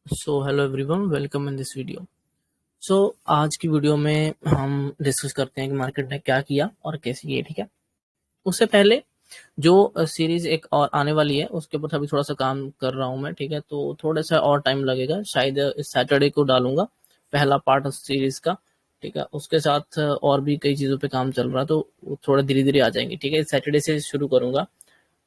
So hello everyone, welcome in this video. So आज की video में हम डिस्कस करते हैं कि मार्केट ने क्या किया और कैसे किया। ठीक है, उससे पहले जो सीरीज एक और आने वाली है उसके ऊपर अभी थोड़ा सा काम कर रहा हूँ मैं। ठीक है, तो थोड़ा सा और टाइम लगेगा, शायद इस सैटरडे को डालूंगा पहला पार्ट सीरीज का। ठीक है, उसके साथ और भी कई चीज़ों पे काम चल रहा है, तो वो थोड़ा धीरे धीरे आ जाएंगे। ठीक है, सैटरडे से शुरू करूंगा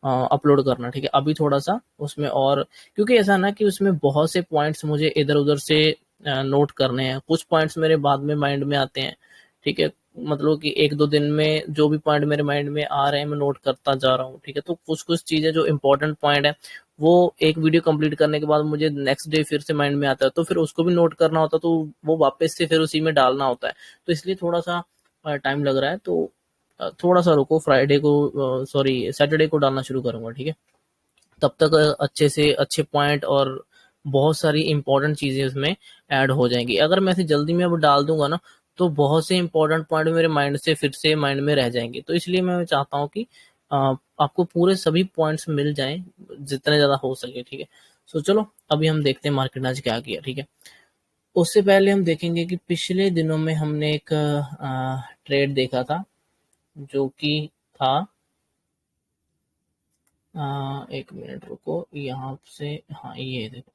अपलोड करना। ठीक है, अभी थोड़ा सा उसमें और, क्योंकि ऐसा ना कि उसमें बहुत से पॉइंट्स मुझे इधर उधर से नोट करने हैं। कुछ पॉइंट्स मेरे बाद में माइंड में आते हैं। ठीक है, मतलब कि एक दो दिन में जो भी पॉइंट मेरे माइंड में आ रहे हैं मैं नोट करता जा रहा हूँ। ठीक है, तो कुछ कुछ चीजें जो इंपॉर्टेंट पॉइंट है वो एक वीडियो कंप्लीट करने के बाद मुझे नेक्स्ट डे फिर से माइंड में आता है, तो फिर उसको भी नोट करना होता है, तो वो वापस से फिर उसी में डालना होता है। तो इसलिए थोड़ा सा टाइम लग रहा है। तो थोड़ा सा रुको, फ्राइडे को सॉरी सैटरडे को डालना शुरू करूंगा। ठीक है, तब तक अच्छे से अच्छे पॉइंट और बहुत सारी इंपॉर्टेंट चीजें उसमें ऐड हो जाएंगी। अगर मैं इसे जल्दी में अब डाल दूंगा ना, तो बहुत से इंपॉर्टेंट पॉइंट मेरे माइंड से फिर से माइंड में रह जाएंगे। तो इसलिए मैं चाहता हूँ कि आपको पूरे सभी पॉइंट्स मिल जाएं जितने ज्यादा हो सके। ठीक है, सो चलो अभी हम देखते हैं मार्केट ने आज क्या किया। ठीक है, उससे पहले हम देखेंगे कि पिछले दिनों में हमने एक ट्रेड देखा था जो कि था, एक मिनट रुको यहाँ से। हाँ, ये देखो,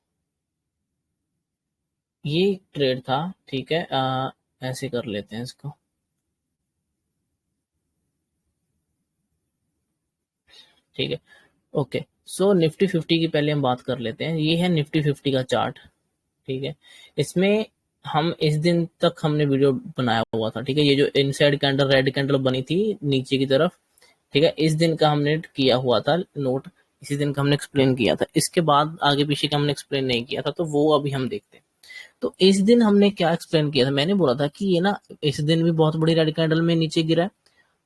ये ट्रेड था। ठीक है, ऐसे कर लेते हैं इसको। ठीक है, ओके। सो निफ्टी 50 की पहले हम बात कर लेते हैं। ये है निफ्टी 50 का चार्ट। ठीक है, इसमें हम इस दिन तक हमने वीडियो बनाया हुआ था। ठीक है, ये जो इनसाइड कैंडल रेड कैंडल बनी थी नीचे की तरफ, ठीक है, इस दिन का हमने किया हुआ था नोट। इसी दिन का हमने एक्सप्लेन किया था। इसके बाद आगे पीछे का हमने एक्सप्लेन नहीं किया था, तो वो अभी हम देखते हैं। तो इस दिन हमने क्या एक्सप्लेन किया था, मैंने बोला था कि ये ना इस दिन भी बहुत बड़ी रेड कैंडल में नीचे गिरा है।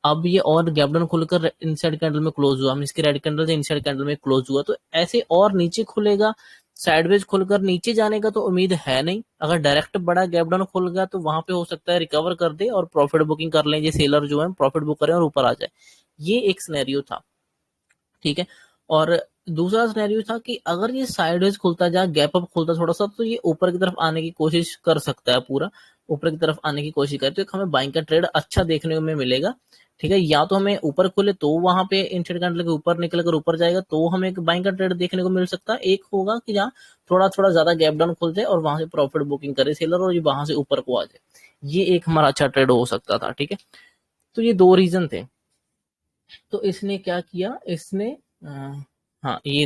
अब ये और गैप डाउन खुलकर इनसाइड कैंडल में क्लोज हुआ, हम इसके रेड कैंडल से इनसाइड कैंडल में क्लोज हुआ, तो ऐसे और नीचे खुलेगा। साइडवेज खुलकर नीचे जाने का तो उम्मीद है नहीं। अगर डायरेक्ट बड़ा गैप डाउन खुल गया तो वहां पे हो सकता है रिकवर कर दे और प्रॉफिट बुकिंग कर लें, ये सेलर जो है प्रॉफिट बुक करें और ऊपर आ जाए। ये एक सिनेरियो था। ठीक है, और दूसरा सिनेरियो था कि अगर ये साइडवेज खुलता जा, गैप अप खुलता थोड़ा सा, तो ये ऊपर की तरफ आने की कोशिश कर सकता है, पूरा ऊपर की तरफ आने की कोशिश करे तो एक हमें बाइंग का ट्रेड अच्छा देखने में मिलेगा। ठीक है, या तो हमें ऊपर खुले तो वहां पे इंट्रेड कैंडल के ऊपर निकल कर ऊपर जाएगा तो हमें एक बाइंग का ट्रेड देखने को मिल सकता है। एक होगा कि जहाँ थोड़ा थोड़ा ज्यादा गैप डाउन खुल जाए और वहां से प्रॉफिट बुकिंग करे सेलर और ये वहां से ऊपर को आ जाए। ये एक हमारा अच्छा ट्रेड हो सकता था। ठीक है, तो ये दो रीजन थे। तो इसने क्या किया, इसने अ, हाँ, ये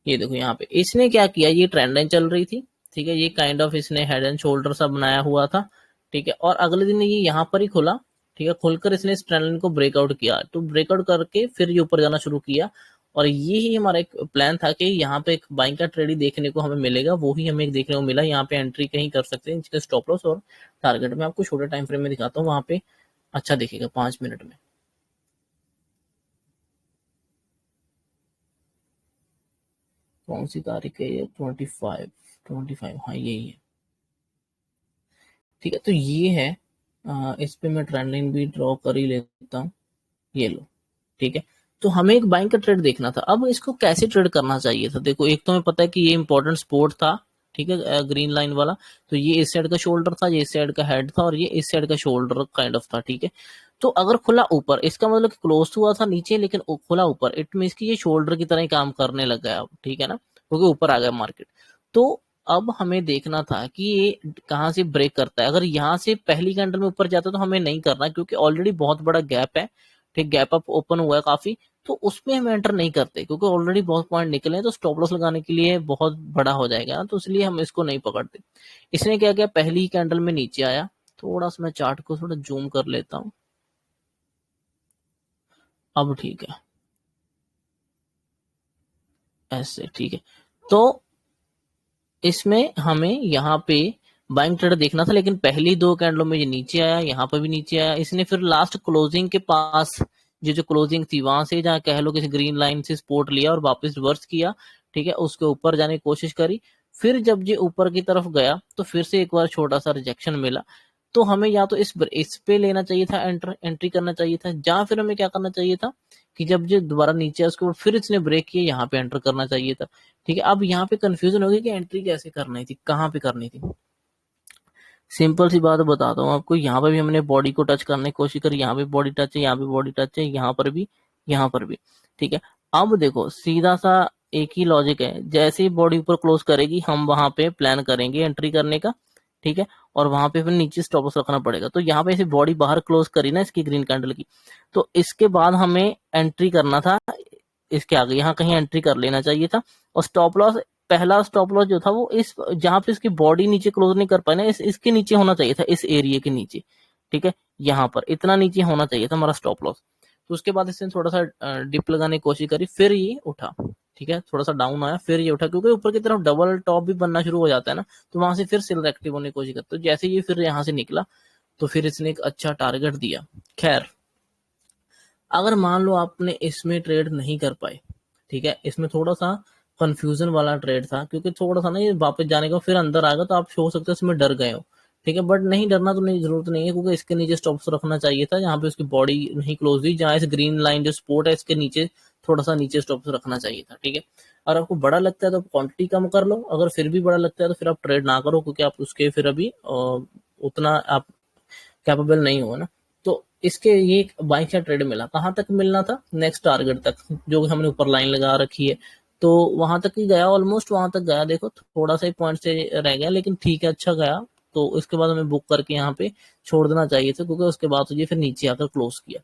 देखो यहाँ पे इसने क्या किया, ये ट्रेंड लाइन चल रही थी। ठीक है, ये काइंड ऑफ इसने हेड एंड शोल्डर सा बनाया हुआ था। ठीक है, और अगले दिन ये यहाँ पर ही खुला। ठीक है, खुलकर इसने इस ट्रेंड लाइन को ब्रेकआउट किया, तो ब्रेकआउट करके फिर ये ऊपर जाना शुरू किया। और ये ही हमारा एक प्लान था कि यहाँ पे एक बाइंग का ट्रेड ही देखने को हमें मिलेगा, वो ही हमें देखने को मिला। यहाँ पे एंट्री कहीं कर सकते हैं, इसके स्टॉप लॉस और टारगेट में आपको छोटे टाइम फ्रेम में दिखाता हूँ, वहां पे अच्छा दिखेगा 5 मिनट में। कौन सी तारीख है ये, 25, हाँ यही है। ठीक है, तो ये है, इस पे मैं ट्रेंड लाइन भी ड्रॉ कर ही लेता हूँ। ये लो। ठीक है, तो हमें एक बाइंग का ट्रेड देखना था। अब इसको कैसे ट्रेड करना चाहिए था, देखो एक तो हमें पता है कि ये इंपॉर्टेंट सपोर्ट था। ठीक है, ग्रीन लाइन वाला, तो ये इस साइड का शोल्डर था, ये इस साइड का हेड था और ये इस साइड का शोल्डर काइंड ऑफ था। ठीक है, तो अगर खुला ऊपर, इसका मतलब क्लोज हुआ था नीचे लेकिन खुला ऊपर, इट मीन कि ये शोल्डर की तरह ही काम करने लग गया अब। ठीक है ना, क्योंकि ऊपर आ गया मार्केट। तो अब हमें देखना था कि ये कहाँ से ब्रेक करता है। अगर यहाँ से पहली कैंडल में ऊपर जाता है तो हमें नहीं करना, क्योंकि ऑलरेडी बहुत बड़ा गैप है। ठीक, गैप अप ओपन हुआ है काफी, तो उसमें हम एंटर नहीं करते क्योंकि ऑलरेडी बहुत पॉइंट निकले हैं, तो स्टॉप लॉस लगाने के लिए बहुत बड़ा हो जाएगा, तो इसलिए हम इसको नहीं पकड़ते। इसने क्या किया, पहली कैंडल में नीचे आया। थोड़ा सा मैं चार्ट को थोड़ा जूम कर लेता हूँ, अब ठीक है, ऐसे ठीक है। तो इसमें हमें यहाँ पे बाइंग ट्रेड देखना था, लेकिन पहली दो कैंडलों में ये नीचे आया, यहाँ पर भी नीचे आया। इसने फिर लास्ट क्लोजिंग के पास, ये जो क्लोजिंग थी वहां से, जहाँ कह लो किसी ग्रीन लाइन से सपोर्ट लिया और वापस रिवर्स किया। ठीक है, उसके ऊपर जाने की कोशिश करी। फिर जब ये ऊपर की तरफ गया तो फिर से एक बार छोटा सा रिजेक्शन मिला। तो हमें या तो इस पे लेना चाहिए था, एंट्री करना चाहिए था, या फिर हमें क्या करना चाहिए था कि जब जो दोबारा नीचे है उसके बाद फिर इसने ब्रेक किया, यहाँ पे एंटर करना चाहिए था। ठीक है, अब यहाँ पे कंफ्यूजन होगी कि एंट्री कैसे करनी थी, कहाँ पे करनी थी। सिंपल सी बात बताता हूँ आपको, यहाँ पे भी हमने बॉडी को टच करने की कोशिश करी, यहाँ पे बॉडी टच है, यहाँ पे बॉडी टच है, यहाँ पर भी, यहाँ पर भी। ठीक है, अब देखो सीधा सा एक ही लॉजिक है, जैसे ही बॉडी ऊपर क्लोज करेगी हम वहां पे प्लान करेंगे एंट्री करने का। ठीक है, और वहां पे फिर नीचे स्टॉप लॉस रखना पड़ेगा। तो यहाँ पे ऐसे बॉडी बाहर क्लोज करी ना इसकी ग्रीन कैंडल की, तो इसके बाद हमें एंट्री करना था, इसके आगे यहाँ कहीं एंट्री कर लेना चाहिए था। और स्टॉप लॉस, पहला स्टॉप लॉस जो था वो इस जहां पे इसकी बॉडी नीचे क्लोज नहीं कर पाई ना, इसके नीचे होना चाहिए था, इस एरिया के नीचे। ठीक है, यहाँ पर इतना नीचे होना चाहिए था हमारा स्टॉप लॉस। तो उसके बाद इसने थोड़ा सा डिप लगाने की कोशिश करी, फिर ये उठा। ठीक है, थोड़ा सा डाउन आया, फिर ये उठा, क्योंकि ऊपर की तरफ डबल टॉप भी बनना शुरू हो जाता है ना, तो वहां से फिर सेल एक्टिव होने की कोशिश करते। तो जैसे ये फिर यहाँ से निकला, तो फिर इसने एक अच्छा टारगेट दिया। खैर, अगर मान लो आपने इसमें ट्रेड नहीं कर पाए, ठीक है, इसमें थोड़ा सा कंफ्यूजन वाला ट्रेड था, क्योंकि थोड़ा सा ना ये वापस जाने का फिर अंदर आ गया, तो आप हो सकता है इसमें डर गए हो। ठीक है, बट नहीं डरना तो नहीं, जरूरत नहीं है, क्योंकि इसके नीचे स्टॉप्स रखना चाहिए था, जहाँ पे उसकी बॉडी नहीं क्लोज हुई, जहाँ इस ग्रीन लाइन जो सपोर्ट है इसके नीचे थोड़ा सा नीचे स्टॉप्स रखना चाहिए था। ठीक है, अगर आपको बड़ा लगता है तो क्वांटिटी कम कर लो, अगर फिर भी बड़ा लगता है तो फिर आप ट्रेड ना करो, क्योंकि आप उसके फिर अभी उतना आप कैपेबल नहीं हो ना। तो इसके ये बाइक का ट्रेड मिला, कहाँ तक मिलना था, नेक्स्ट टारगेट तक, जो हमने ऊपर लाइन लगा रखी है, तो वहां तक ही गया, ऑलमोस्ट वहां तक गया। देखो थोड़ा सा ही पॉइंट से रह गया, लेकिन ठीक है, अच्छा गया। तो इसके बाद हमें बुक करके यहाँ पे छोड़ देना चाहिए था, क्योंकि उसके बाद तो ये फिर नीचे आकर क्लोज किया।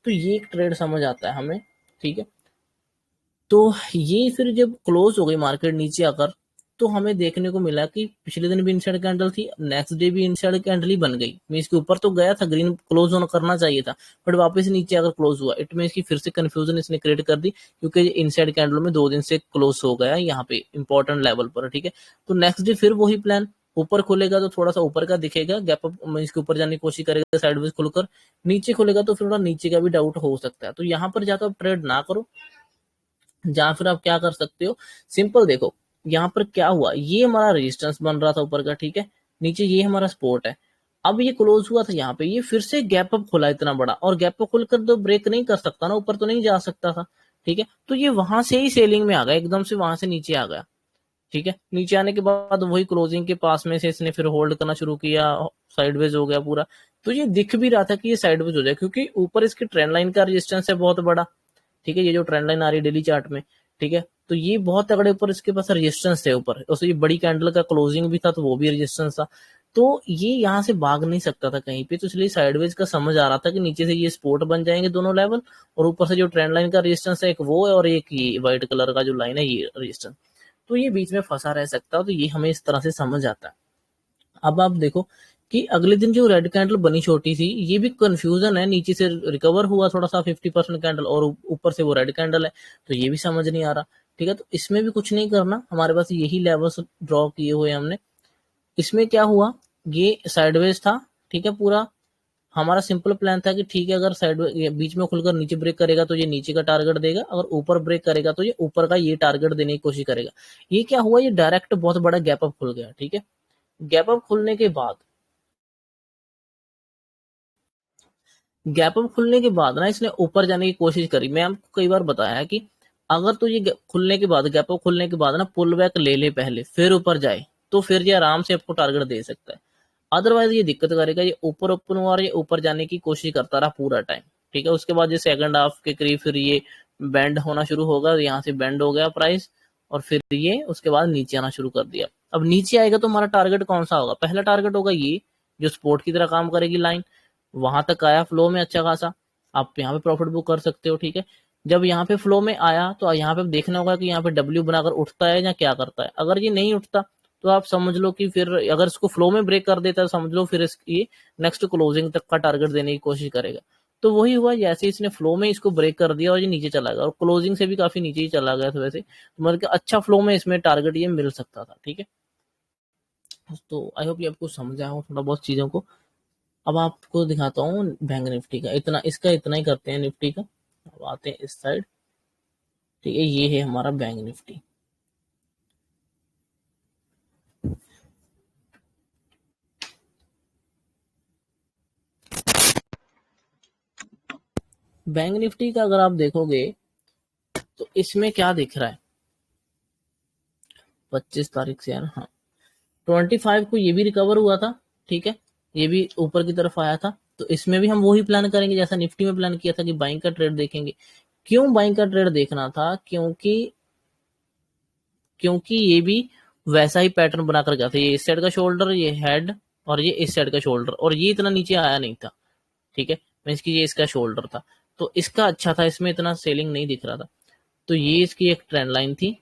तो ये एक ट्रेड समझ आता है हमें। ठीक है, तो ये फिर जब क्लोज हो गई मार्केट नीचे आकर, तो हमें देखने को मिला कि पिछले दिन भी इनसाइड कैंडल थी, नेक्स्ट डे भी इनसाइड कैंडल ही बन गई। मीन इसके ऊपर तो गया था, ग्रीन क्लोज होना करना चाहिए था, बट वापस नीचे आकर क्लोज हुआ। इट मीन इसकी फिर से कंफ्यूजन इसने क्रिएट कर दी, क्योंकि इनसाइड कैंडल में 2 दिन से क्लोज हो गया यहाँ पे इंपॉर्टेंट लेवल पर। ठीक है, तो नेक्स्ट डे फिर वही प्लान, ऊपर खुलेगा तो थोड़ा सा ऊपर का दिखेगा, गैप अप इसके ऊपर जाने की कोशिश करेगा साइडवेज खुलकर, नीचे खुलेगा तो फिर थोड़ा नीचे का भी डाउट हो सकता है। तो यहाँ पर जाकर आप ट्रेड ना करो, या फिर आप क्या कर सकते हो, सिंपल देखो यहाँ पर क्या हुआ, ये हमारा रेजिस्टेंस बन रहा था ऊपर का। ठीक है, नीचे ये हमारा सपोर्ट है। अब ये क्लोज हुआ था यहाँ पे, ये फिर से गैप अप खुला इतना बड़ा, और गैप अप खुलकर तो ब्रेक नहीं कर सकता ना, ऊपर तो नहीं जा सकता था। ठीक है, तो ये वहां से ही सेलिंग में आ गया, एकदम से वहां से नीचे आ गया। ठीक है, नीचे आने के बाद वही क्लोजिंग के पास में से इसने फिर होल्ड करना शुरू किया, साइडवेज हो गया पूरा। तो ये दिख भी रहा था कि ये साइडवेज हो जाए, क्योंकि ऊपर इसकी ट्रेंड लाइन का रेजिस्टेंस है बहुत बड़ा। ठीक है, ये जो ट्रेंड लाइन आ रही है डेली चार्ट में, ठीक है, तो ये बहुत तगड़े ऊपर इसके पास रेजिस्टेंस थे ऊपर, और ये बड़ी कैंडल का क्लोजिंग भी था, तो वो भी रेजिस्टेंस था। तो ये यहाँ से भाग नहीं सकता था कहीं पे, तो इसलिए साइडवेज का समझ आ रहा था कि नीचे से ये सपोर्ट बन जाएंगे दोनों लेवल, और ऊपर से जो ट्रेंड लाइन का रेजिस्टेंस है एक वो है, और एक ये व्हाइट कलर का जो लाइन है ये रेजिस्टेंस, तो ये बीच में फंसा रह सकता है। तो ये हमें इस तरह से समझ आता है। अब आप देखो कि अगले दिन जो रेड कैंडल बनी छोटी सी, ये भी कंफ्यूजन है, नीचे से रिकवर हुआ थोड़ा सा 50% कैंडल, और ऊपर से वो रेड कैंडल है, तो ये भी समझ नहीं आ रहा। ठीक है, तो इसमें भी कुछ नहीं करना, हमारे पास यही लेवल्स ड्रॉ किए हुए हमने। इसमें क्या हुआ, ये साइडवेज था। ठीक है, पूरा हमारा सिंपल प्लान था कि ठीक है, अगर साइड बीच में खुलकर नीचे ब्रेक करेगा तो ये नीचे का टारगेट देगा, अगर ऊपर ब्रेक करेगा तो ये ऊपर का ये टारगेट देने की कोशिश करेगा। ये क्या हुआ, ये डायरेक्ट बहुत बड़ा गैप अप खुल गया। ठीक है, गैप अप खुलने के बाद, गैप अप खुलने के बाद ना इसने ऊपर जाने की कोशिश करी। मैं आपको कई बार बताया है कि अगर तो ये खुलने के बाद, गैप अप खुलने के बाद ना पुल बैक ले ले पहले, फिर ऊपर जाए, तो फिर ये आराम से आपको टारगेट दे सकता है। अदरवाइज ये दिक्कत करेगा, ये ऊपर ओपन हुआ और ये ऊपर जाने की कोशिश करता रहा पूरा टाइम। ठीक है, उसके बाद ये सेकंड हाफ के करीब फिर ये बेंड होना शुरू होगा, यहाँ से बेंड हो गया प्राइस, और फिर ये उसके बाद नीचे आना शुरू कर दिया। अब नीचे आएगा तो हमारा टारगेट कौन सा होगा, पहला टारगेट होगा ये, जो सपोर्ट की तरह काम करेगी लाइन, वहां तक आया फ्लो में अच्छा खासा, आप यहाँ पे प्रॉफिट बुक कर सकते हो। ठीक है, जब यहाँ पे फ्लो में आया तो यहाँ पे देखना होगा कि यहाँ पे डब्ल्यू बनाकर उठता है या क्या करता है। अगर ये नहीं उठता तो आप समझ लो कि फिर अगर इसको फ्लो में ब्रेक कर देता है, समझ लो फिर इसकी नेक्स्ट क्लोजिंग तक का टारगेट देने की कोशिश करेगा। तो वही हुआ, जैसे इसने फ्लो में इसको ब्रेक कर दिया और ये नीचे चला गया, और क्लोजिंग से भी काफी नीचे ही चला गया था वैसे, तो मतलब कि अच्छा फ्लो में इसमें टारगेट ये मिल सकता था। ठीक है, तो आई होप ये आपको समझा हो थोड़ा बहुत चीजों को। अब आपको दिखाता हूँ बैंक निफ्टी का, इतना इसका इतना ही करते हैं निफ्टी का। अब आते हैं इस साइड। ठीक है, ये है हमारा बैंक निफ्टी। बैंक निफ्टी का अगर आप देखोगे तो इसमें क्या दिख रहा है, 25 तारीख से यार, हाँ 25 को ये भी रिकवर हुआ था, ठीक है, ये भी ऊपर की तरफ आया था। तो इसमें भी हम वही प्लान करेंगे जैसा निफ्टी में प्लान किया था कि बाइंग का ट्रेड देखेंगे। क्यों बाइंग का ट्रेड देखना था, क्योंकि ये भी वैसा ही पैटर्न बनाकर गया था, ये इस साइड का शोल्डर, ये हेड, और ये इस साइड का शोल्डर, और ये इतना नीचे आया नहीं था, ठीक है, मीन्स कि ये इसका शोल्डर था, तो इसका अच्छा था, इसमें इतना सेलिंग नहीं दिख रहा था। तो ये इसकी एक ट्रेंड लाइन थी,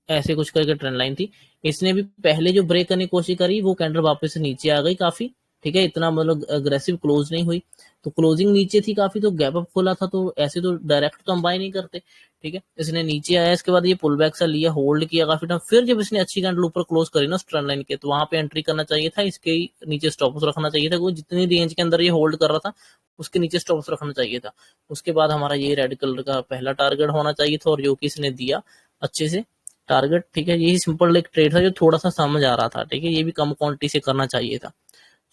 ऐसे कुछ करके ट्रेंड लाइन थी। इसने भी पहले जो ब्रेक करने की कोशिश करी वो कैंडल वापस से नीचे आ गई काफी, ठीक है, इतना मतलब अग्रेसिव क्लोज नहीं हुई, तो क्लोजिंग नीचे थी काफी, तो गैप अप खोला था, तो ऐसे तो डायरेक्ट तो हम बाय नहीं करते, ठीक है। इसने नीचे आया, इसके बाद ये पुल बैक सा लिया, होल्ड किया काफी टाइम, फिर जब इसने अच्छी कैंडल ऊपर क्लोज करी ना ट्रेंड लाइन के, तो वहां पे एंट्री करना चाहिए था, इसके नीचे स्टॉप रखना चाहिए था, जितनी रेंज के अंदर ये होल्ड कर रहा था उसके नीचे स्टॉप रखना चाहिए था। उसके बाद हमारा ये रेड कलर का पहला टारगेट होना चाहिए था, और जो कि इसने दिया अच्छे से टारगेट, ठीक है, यही सिंपल एक ट्रेड था जो थोड़ा सा समझ आ रहा था, ठीक है, ये भी कम क्वांटिटी से करना चाहिए था।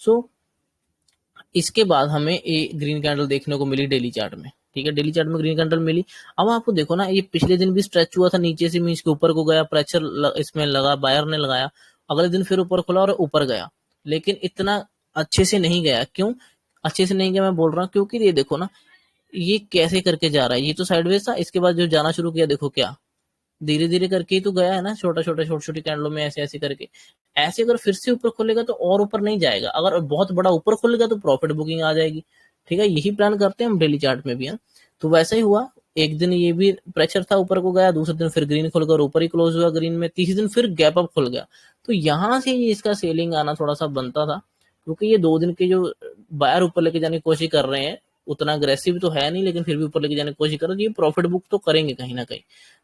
सो इसके बाद हमें ये ग्रीन कैंडल देखने को मिली डेली चार्ट में, ठीक है, डेली चार्ट में ग्रीन कैंडल मिली। अब आपको देखो ना, ये पिछले दिन भी स्ट्रेच हुआ था नीचे से, मीन के ऊपर को गया, प्रेशर इसमें लगा, बायर ने लगाया, अगले दिन फिर ऊपर खुला और ऊपर गया, लेकिन इतना अच्छे से नहीं गया। क्यों अच्छे से नहीं गया मैं बोल रहा हूँ, क्योंकि ये देखो ना, ये कैसे करके जा रहा है, ये तो साइडवेज था, इसके बाद जो जाना शुरू किया देखो क्या धीरे धीरे करके ही तो गया है ना, छोटी छोटी कैंडलों में ऐसे ऐसे करके। ऐसे अगर फिर से ऊपर खुलेगा तो और ऊपर नहीं जाएगा, अगर बहुत बड़ा ऊपर खुलेगा तो प्रॉफिट बुकिंग आ जाएगी, ठीक है, यही प्लान करते हैं हम डेली चार्ट में भी है। तो वैसा ही हुआ, एक दिन ये भी प्रेशर था, ऊपर को गया, दूसरे दिन फिर ग्रीन खुलकर ऊपर ही क्लोज हुआ ग्रीन में, तीसरे दिन फिर गैप अप खुल गया। तो यहां से ये इसका सेलिंग आना थोड़ा सा बनता था, क्योंकि ये 2 दिन के जो बायर ऊपर लेके जाने की कोशिश कर रहे हैं, उतना अग्रेसिव तो है नहीं, लेकिन फिर भी ऊपर लेके जाने की कोशिश कर रहे हैं, तो ये प्रॉफिट बुक तो करेंगे कहीं ना कहीं।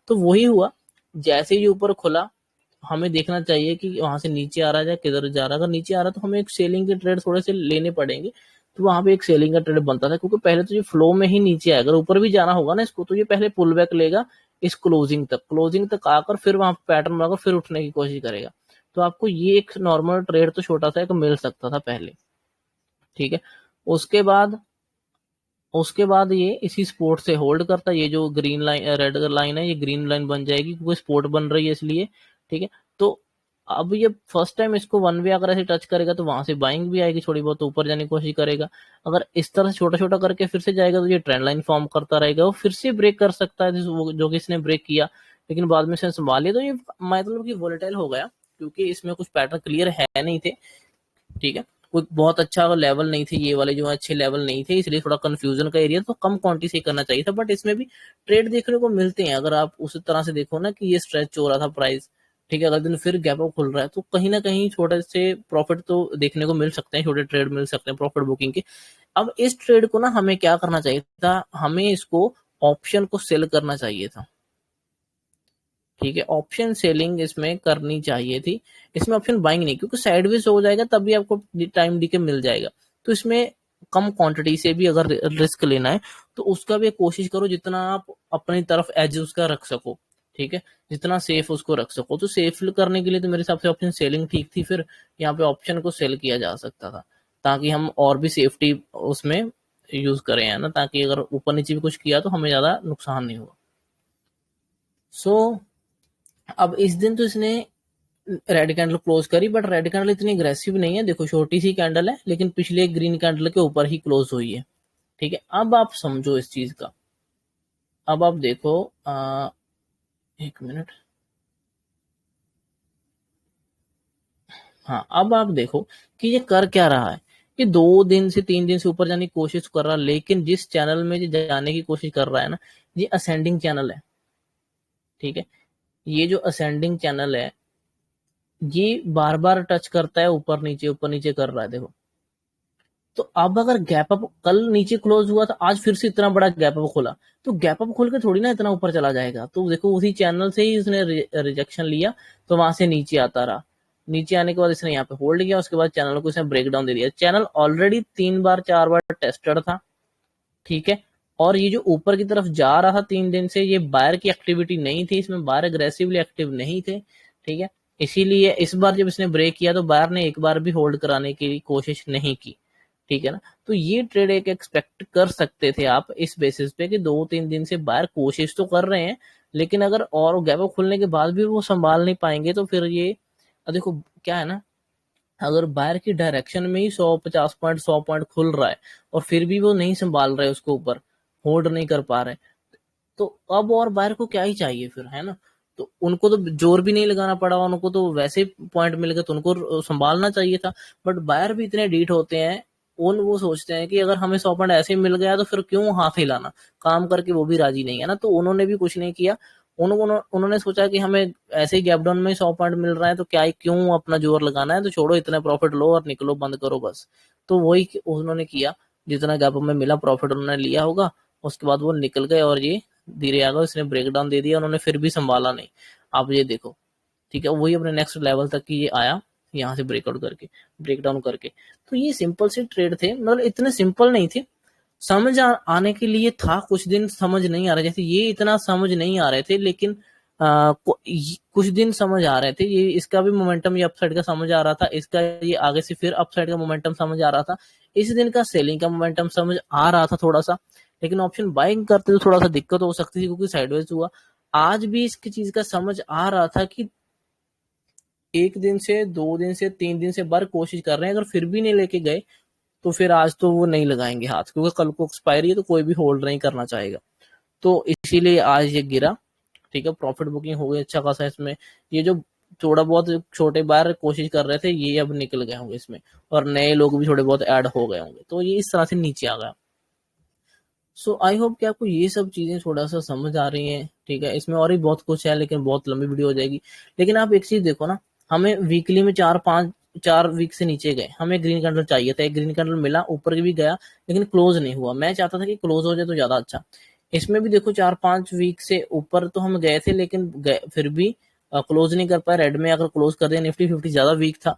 तो वही हुआ, जैसे ही ऊपर खुला हमें देखना चाहिए कि वहां से नीचे आ रहा है या किधर जा रहा है, अगर नीचे आ रहा है तो हमें एक सेलिंग के ट्रेड थोड़े से लेने पड़ेंगे। तो वहां पे एक सेलिंग का ट्रेड बनता था, क्योंकि पहले तो ये फ्लो में ही नीचे आएगा, अगर ऊपर भी जाना होगा ना इसको, तो ये पहले पुल बैक लेगा इस क्लोजिंग तक आकर, फिर वहां पैटर्न बनाकर फिर उठने की कोशिश करेगा। तो आपको ये एक नॉर्मल ट्रेड तो छोटा सा एक मिल सकता था पहले, ठीक है। उसके बाद उसके बाद ये इसी स्पोर्ट से होल्ड करता है, ये जो ग्रीन लाइन रेड लाइन है ये ग्रीन लाइन बन जाएगी, क्योंकि स्पोर्ट बन रही है इसलिए, ठीक है। तो अब ये फर्स्ट टाइम इसको वन वे अगर ऐसे टच करेगा तो वहां से बाइंग भी आएगी, थोड़ी बहुत ऊपर जाने की कोशिश करेगा। अगर इस तरह से छोटा छोटा करके फिर से जाएगा तो ये ट्रेंड लाइन फॉर्म करता रहेगा, वो फिर से ब्रेक कर सकता है जो कि इसने ब्रेक किया, लेकिन बाद में इसने संभाल लिया, तो ये मतलब कि वोलेटाइल हो गया, क्योंकि इसमें कुछ पैटर्न क्लियर है नहीं थे, ठीक है, कोई बहुत अच्छा लेवल नहीं थे, ये वाले जो अच्छे लेवल नहीं थे, इसलिए थोड़ा कंफ्यूजन का एरिया, तो कम क्वांटिटी से करना चाहिए था। बट इसमें भी ट्रेड देखने को मिलते हैं, अगर आप उस तरह से देखो ना कि ये स्ट्रेच हो रहा था प्राइस, ठीक है, अगले दिन फिर गैप अप खुल रहा है, तो कहीं ना कहीं छोटे से प्रॉफिट तो देखने को मिल सकते हैं, छोटे ट्रेड मिल सकते हैं प्रॉफिट बुकिंग के। अब इस ट्रेड को ना हमें क्या करना चाहिए था, हमें इसको ऑप्शन को सेल करना चाहिए था, ठीक है, ऑप्शन सेलिंग इसमें करनी चाहिए थी, इसमें ऑप्शन बाइंग नहीं, क्योंकि साइडवेज हो जाएगा तब भी आपको टाइम डीके मिल जाएगा। तो इसमें कम क्वांटिटी से भी अगर रिस्क लेना है तो उसका भी कोशिश करो जितना आप अपनी तरफ एज उसका रख सको, ठीक है, जितना सेफ उसको रख सको। तो सेफ करने के लिए तो मेरे हिसाब से ऑप्शन सेलिंग ठीक थी, फिर यहाँ पे ऑप्शन को सेल किया जा सकता था, ताकि हम और भी सेफ्टी उसमें यूज करें, है ना, ताकि अगर ऊपर नीचे भी कुछ किया तो हमें ज्यादा नुकसान नहीं हुआ। सो अब इस दिन तो इसने रेड कैंडल क्लोज करी, बट रेड कैंडल इतनी अग्रेसिव नहीं है, देखो छोटी सी कैंडल है, लेकिन पिछले ग्रीन कैंडल के ऊपर ही क्लोज हुई है, ठीक है। अब आप समझो इस चीज का, अब आप देखो, एक मिनट, हाँ अब आप देखो कि ये कर क्या रहा है, कि 2 दिन से 3 दिन से ऊपर जाने की कोशिश कर रहा है, लेकिन जिस चैनल में ये जाने की कोशिश कर रहा है ना, ये असेंडिंग चैनल है, ठीक है, ये जो असेंडिंग चैनल है ये बार बार टच करता है, ऊपर नीचे कर रहा है, देखो। तो अब अगर गैप अप कल नीचे क्लोज हुआ था, आज फिर से इतना बड़ा गैप अप खोला, तो गैप अप खोल के थोड़ी ना इतना ऊपर चला जाएगा, तो देखो उसी चैनल से ही उसने रिजेक्शन लिया, तो वहां से नीचे आता रहा, नीचे आने के बाद इसने यहाँ पे होल्ड किया, उसके बाद चैनल को इसने ब्रेक डाउन दे दिया। चैनल ऑलरेडी 3 बार 4 बार टेस्टेड था, ठीक है, और ये जो ऊपर की तरफ जा रहा था 3 दिन से, ये बायर की एक्टिविटी नहीं थी, इसमें बायर अग्रेसिवली एक्टिव नहीं थे, ठीक है, इसीलिए इस बार जब इसने ब्रेक किया तो बायर ने एक बार भी होल्ड कराने की कोशिश नहीं की, ठीक है ना। तो ये ट्रेड एक एक्सपेक्ट कर सकते थे आप इस बेसिस पे कि 2-3 दिन से बायर कोशिश तो कर रहे हैं, लेकिन अगर और गैप खुलने के बाद भी वो संभाल नहीं पाएंगे तो फिर ये देखो क्या है ना, अगर बायर की डायरेक्शन में ही 150 पॉइंट 100 पॉइंट खुल रहा है और फिर भी वो नहीं संभाल रहे, उसको ऊपर होल्ड नहीं कर पा रहे, तो अब और बायर को क्या ही चाहिए फिर, है ना। तो उनको तो जोर भी नहीं लगाना पड़ा, उनको तो वैसे पॉइंट मिल गए तो उनको संभालना चाहिए था। बट बायर भी इतने डीठ होते हैं, वो सोचते हैं कि अगर हमें 100 पॉइंट ऐसे ही मिल गया तो फिर क्यों हाथ हिलाना, काम करके वो भी राजी नहीं है ना। तो उन्होंने भी कुछ नहीं किया, उन्होंने सोचा कि हमें ऐसे ही गैप डाउन में 100 पॉइंट मिल रहा है तो क्या ही क्यों अपना जोर लगाना है, तो छोड़ो, इतना प्रॉफिट लो और निकलो, बंद करो बस। तो वही उन्होंने किया, जितना गैप में मिला प्रॉफिट उन्होंने लिया होगा, उसके बाद वो निकल गए और ये धीरे आ गए, उसने ब्रेकडाउन दे दिया, उन्होंने फिर भी संभाला नहीं। आप ये देखो, ठीक है, वही अपने नेक्स्ट लेवल तक की ये आया, यहाँ से ब्रेकआउट करके, ब्रेकडाउन करके। तो ये सिंपल से ट्रेड थे, मतलब इतने सिंपल नहीं थे, समझ आने के लिए था, कुछ दिन समझ नहीं आ रहे, जैसे ये इतना समझ नहीं आ रहे थे, लेकिन कुछ दिन समझ आ रहे थे, ये इसका भी मोमेंटम ये अपसाइड का समझ आ रहा था, इसका ये आगे से फिर अपसाइड का मोमेंटम समझ आ रहा था, इस दिन का सेलिंग का मोमेंटम समझ आ रहा था थोड़ा सा, लेकिन ऑप्शन बाइंग करते तो थोड़ा सा दिक्कत हो सकती थी क्योंकि साइडवेज हुआ। आज भी इसकी चीज का समझ आ रहा था कि 1 दिन से 2 दिन से 3 दिन से बार कोशिश कर रहे हैं, अगर फिर भी नहीं लेके गए तो फिर आज तो वो नहीं लगाएंगे हाथ, क्योंकि कल को एक्सपायरी है तो कोई भी होल्ड नहीं करना चाहेगा। तो इसीलिए आज ये गिरा, ठीक है, प्रॉफिट बुकिंग हो गई अच्छा खासा इसमें। ये जो थोड़ा बहुत छोटे बार कोशिश कर रहे थे ये अब निकल गए होंगे इसमें, और नए लोग भी थोड़े बहुत ऐड हो गए होंगे, तो ये इस तरह से नीचे आ गया। सो आई होप कि आपको ये सब चीजें थोड़ा सा समझ आ रही हैं, ठीक है। इसमें और भी बहुत कुछ है लेकिन बहुत लंबी वीडियो हो जाएगी। लेकिन आप एक चीज देखो ना, हमें वीकली में 4 वीक से नीचे गए, हमें ग्रीन कैंडल चाहिए था, एक ग्रीन कैंडल मिला, ऊपर भी गया लेकिन क्लोज नहीं हुआ। मैं चाहता था कि क्लोज हो जाए तो ज्यादा अच्छा। इसमें भी देखो 4-5 वीक से ऊपर तो हम गए थे, लेकिन फिर भी क्लोज नहीं कर पाए। रेड में अगर क्लोज कर दिया, निफ्टी 50 ज्यादा वीक था,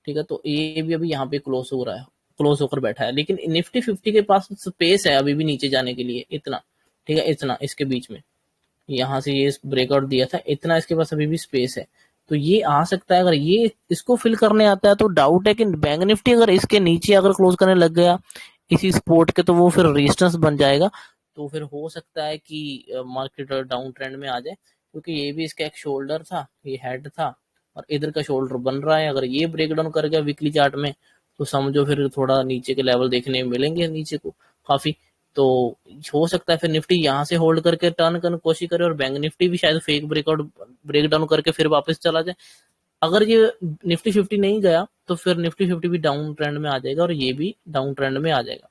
ठीक है। तो ये भी अभी यहाँ पे क्लोज हो रहा है, क्लोज होकर बैठा है, लेकिन निफ्टी 50 के पास स्पेस है अभी भी नीचे जाने के लिए, इतना, ठीक है, इतना इसके बीच में, यहाँ से ये ब्रेकआउट दिया था, इतना इसके पास अभी भी स्पेस है। तो ये आ सकता है, अगर ये इसको फिल करने आता है तो डाउट है कि बैंक निफ्टी अगर इसके नीचे अगर क्लोज करने लग गया इसी सपोर्ट के, तो वो फिर रेजिस्टेंस बन जाएगा। तो फिर हो सकता है कि मार्केट डाउन ट्रेंड में आ जाए, क्योंकि ये भी इसका एक शोल्डर था, ये हेड था, और इधर का शोल्डर बन रहा है। अगर ये ब्रेक डाउन कर गया वीकली चार्ट में तो समझो फिर थोड़ा नीचे के लेवल देखने मिलेंगे नीचे को काफी। तो हो सकता है फिर निफ्टी यहाँ से होल्ड करके टर्न करने की कोशिश करे, और बैंक निफ्टी भी शायद फेक ब्रेकआउट ब्रेक डाउन करके फिर वापस चला जाए। अगर ये निफ्टी 50 नहीं गया तो फिर निफ्टी 50 भी डाउन ट्रेंड में आ जाएगा और ये भी डाउन ट्रेंड में आ जाएगा।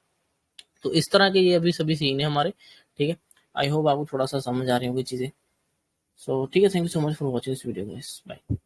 तो इस तरह के ये अभी सभी सीन है हमारे, ठीक है। आई होप आपको थोड़ा सा समझ आ रही होगी चीजें। सो ठीक है, thank you so much for watching this video guys, bye.